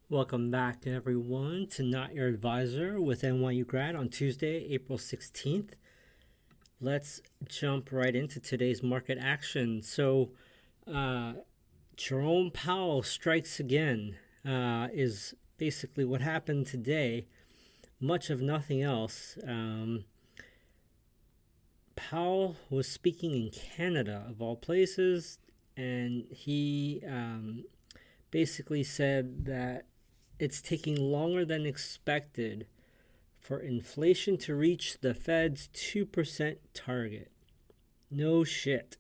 Welcome back, everyone, to Not Your Advisor with NYU Grad on Tuesday, April 16th. Let's jump right into today's market action. Jerome Powell strikes again, is basically what happened today. Much of nothing else. Powell was speaking in Canada, of all places, and he basically said that it's taking longer than expected for inflation to reach the Fed's 2% target. No shit.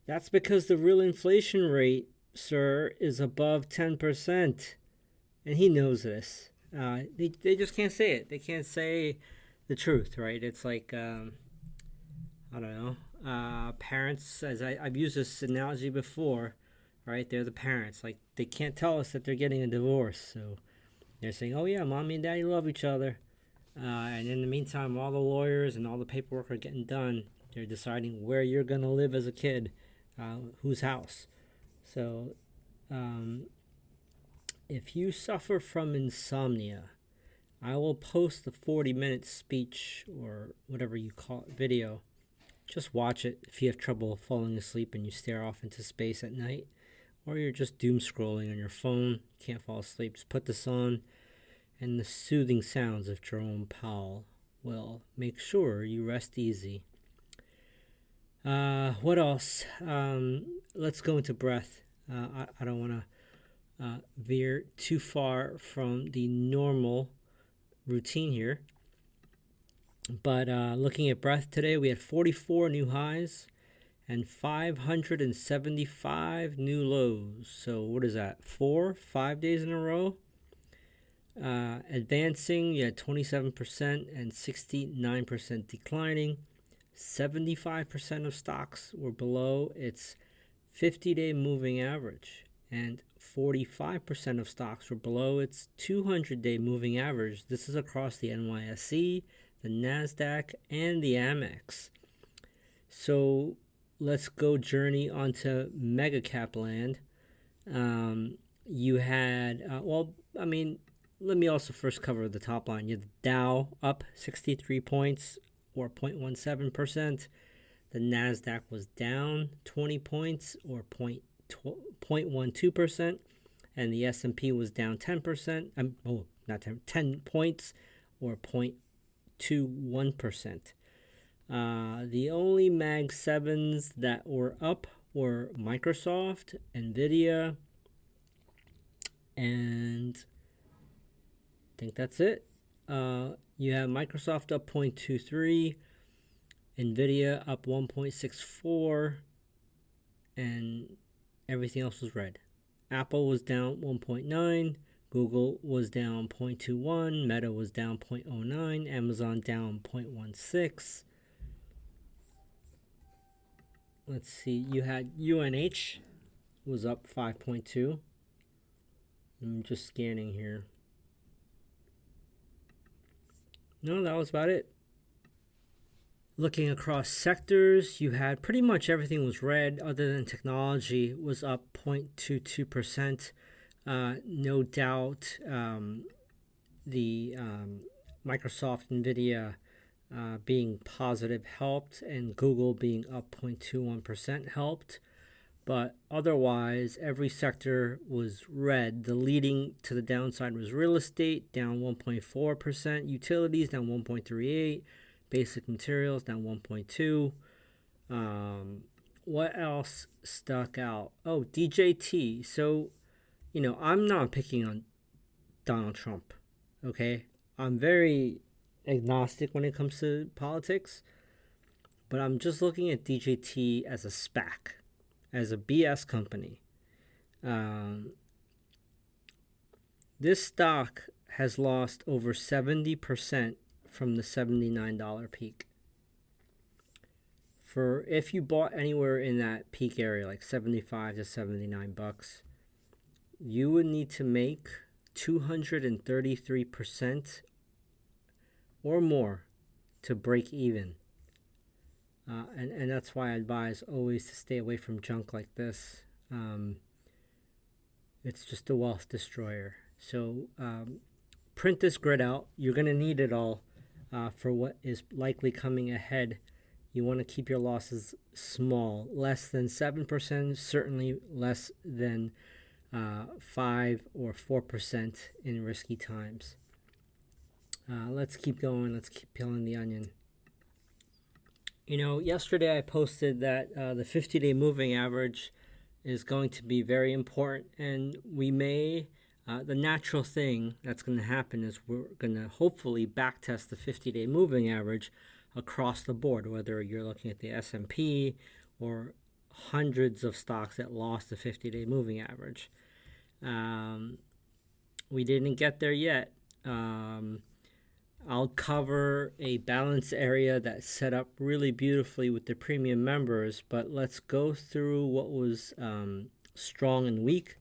That's because the real inflation rate, sir, is above 10%. And he knows this. They just can't say it. They can't say the truth, right? It's like, I don't know, parents, as I've used this analogy before, right? They're the parents. Like, they can't tell us that they're getting a divorce. So they're saying, oh, yeah, mommy and daddy love each other. And in the meantime, all the lawyers and all the paperwork are getting done. They're deciding where you're going to live as a kid, whose house. So if you suffer from insomnia, I will post the 40-minute speech or whatever you call it, video. Just watch it if you have trouble falling asleep and you stare off into space at night, or you're just doom scrolling on your phone, can't fall asleep. Just put this on, and the soothing sounds of Jerome Powell will make sure you rest easy. What else? Let's go into breath. I don't want to veer too far from the normal routine here. But looking at breath today, we had 44 new highs and 575 new lows. So what is that? 5 days in a row? Advancing, you had 27% and 69% declining. 75% of stocks were below its 50-day moving average, and 45% of stocks were below its 200-day moving average. This is across the NYSE, the NASDAQ, and the Amex. So let's go journey onto mega cap land. You had, let me also first cover the top line. You had the Dow up 63 points or 0.17%. The NASDAQ was down 20 points or 0.12%. And the S&P was down 10%. 10 points or 0.21%. The only Mag 7s that were up were Microsoft, Nvidia, and I think that's it. You have Microsoft up 0.23, Nvidia up 1.64, and everything else was red. Apple was down 1.9, Google was down 0.21, Meta was down 0.09, Amazon down 0.16. Let's see, you had UNH was up 5.2. I'm just scanning here. No, that was about it. Looking across sectors, you had pretty much everything was red other than technology was up 0.22%. No doubt the Microsoft, Nvidia being positive helped, and Google being up 0.21% helped. But otherwise, every sector was red. The leading to the downside was real estate, down 1.4%, utilities down 1.38%, basic materials down 1.2%. What else stuck out? Oh, DJT. So, I'm not picking on Donald Trump, okay? I'm very agnostic when it comes to politics, but I'm just looking at DJT as a SPAC, as a BS company. This stock has lost over 70% from the $79 peak. For if you bought anywhere in that peak area, like 75 to 79 bucks, you would need to make 233% or more to break even. And that's why I advise always to stay away from junk like this. It's just a wealth destroyer. So print this grid out. You're going to need it all for what is likely coming ahead. You want to keep your losses small, less than 7%, certainly less than 5 or 4% in risky times. Let's keep going. Let's keep peeling the onion. Yesterday I posted that the 50-day moving average is going to be very important, and we may, the natural thing that's going to happen is we're going to hopefully backtest the 50-day moving average across the board, whether you're looking at the S&P or hundreds of stocks that lost the 50-day moving average. We didn't get there yet. I'll cover a balance area that's set up really beautifully with the premium members, but let's go through what was strong and weak.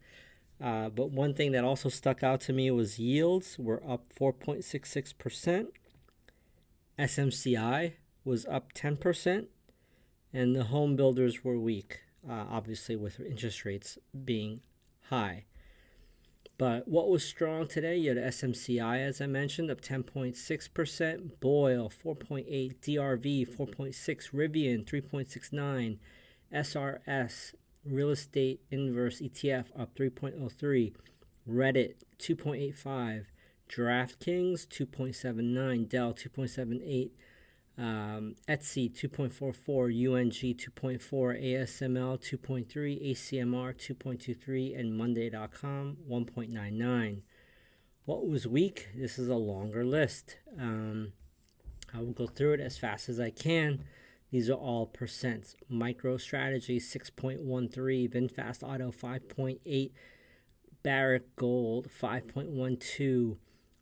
But one thing that also stuck out to me was yields were up 4.66%. SMCI was up 10%, and the home builders were weak, obviously with interest rates being high. But what was strong today? You had SMCI, as I mentioned, up 10.6%, Boyle 4.8%, DRV 4.6%, Rivian 3.69%, SRS Real Estate Inverse ETF up 3.03%, Reddit 2.85%, DraftKings 2.79%, Dell 2.78%, Etsy 2.44%, UNG 2.4%, ASML 2.3%, ACMR 2.23%, and Monday.com 1.99%. What was weak? This is a longer list. I will go through it as fast as I can. These are all percents. MicroStrategy 6.13%, VinFast Auto 5.8%, Barrick Gold 5.12%,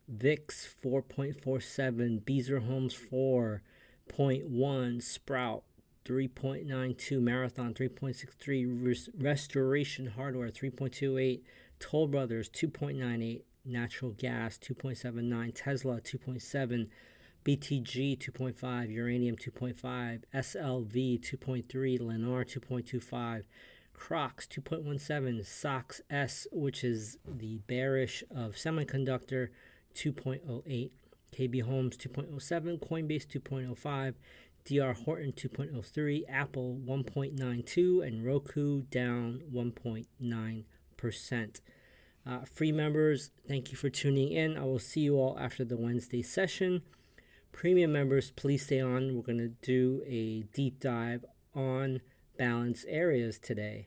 VIX 4.47%, Beazer Homes 4.1%, Sprout 3.92%, Marathon 3.63%, Restoration Hardware 3.28%, Toll Brothers 2.98%, Natural Gas 2.79%, Tesla 2.7%, BTG 2.5%, Uranium 2.5%, SLV 2.3%, Lennar 2.25%, Crocs 2.17%, SOX S, which is the bearish of semiconductor, 2.08%, KB Homes 2.07%, Coinbase 2.05%, DR Horton 2.03%, Apple 1.92%, and Roku down 1.9%. Free members, thank you for tuning in. I will see you all after the Wednesday session. Premium members, please stay on. We're going to do a deep dive on balance areas today.